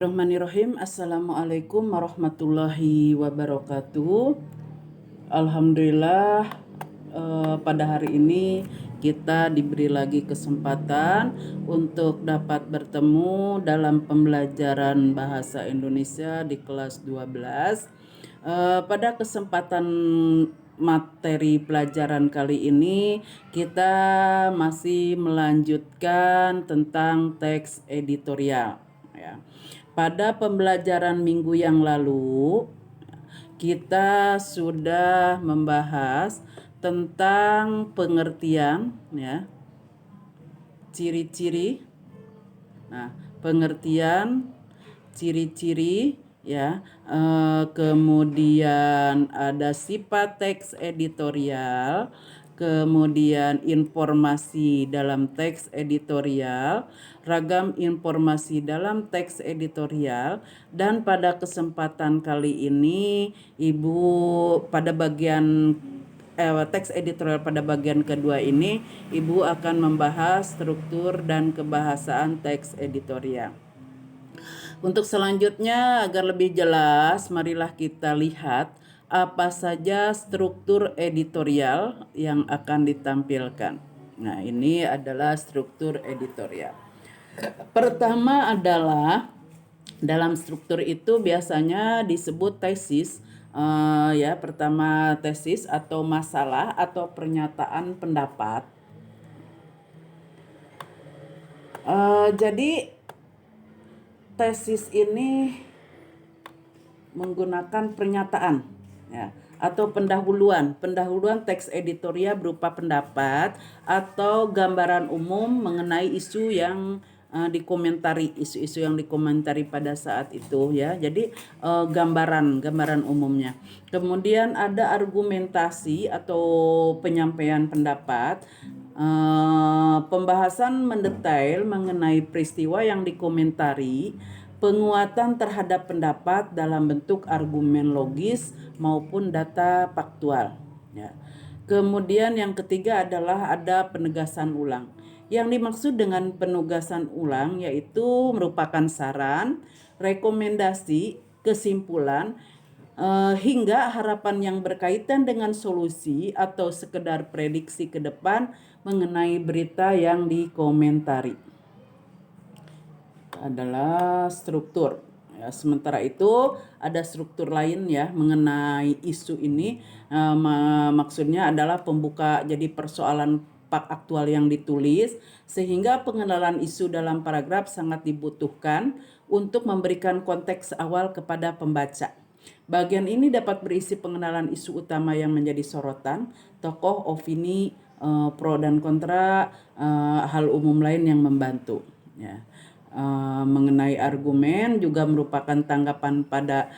Bismillahirrahmanirrahim. Assalamualaikum warahmatullahi wabarakatuh. Alhamdulillah, pada hari ini kita diberi lagi kesempatan untuk dapat bertemu dalam pembelajaran bahasa Indonesia di kelas 12. Pada kesempatan materi pelajaran kali ini kita masih melanjutkan tentang teks editorial, ya. Pada pembelajaran minggu yang lalu, kita sudah membahas tentang pengertian, ya, ciri-ciri. Nah, pengertian, ciri-ciri, ya. Kemudian ada sifat teks editorial, kemudian informasi dalam teks editorial, ragam informasi dalam teks editorial, dan pada kesempatan kali ini Ibu pada bagian teks editorial pada bagian kedua ini Ibu akan membahas struktur dan kebahasaan teks editorial. Untuk selanjutnya, agar lebih jelas, marilah kita lihat apa saja struktur editorial yang akan ditampilkan. Nah, ini adalah struktur editorial. Pertama adalah dalam struktur itu biasanya disebut tesis. Ya, pertama tesis atau masalah atau pernyataan pendapat. Jadi tesis ini menggunakan pernyataan, ya, atau pendahuluan teks editorial berupa pendapat atau gambaran umum mengenai isu yang dikomentari, isu-isu yang dikomentari pada saat itu, ya. Jadi gambaran umumnya. Kemudian ada argumentasi atau penyampaian pendapat. Pembahasan mendetail mengenai peristiwa yang dikomentari, penguatan terhadap pendapat dalam bentuk argumen logis maupun data faktual, ya. Kemudian yang ketiga adalah ada penegasan ulang. Yang dimaksud dengan penegasan ulang yaitu merupakan saran, rekomendasi, kesimpulan, hingga harapan yang berkaitan dengan solusi atau sekedar prediksi ke depan mengenai berita yang dikomentari. Adalah struktur, ya. Sementara itu ada struktur lain, ya, mengenai isu ini. Maksudnya adalah pembuka, jadi persoalan aktual yang ditulis, sehingga pengenalan isu dalam paragraf sangat dibutuhkan untuk memberikan konteks awal kepada pembaca. Bagian ini dapat berisi pengenalan isu utama yang menjadi sorotan, tokoh, opini, pro dan kontra, hal umum lain yang membantu, ya. Mengenai argumen juga merupakan tanggapan pada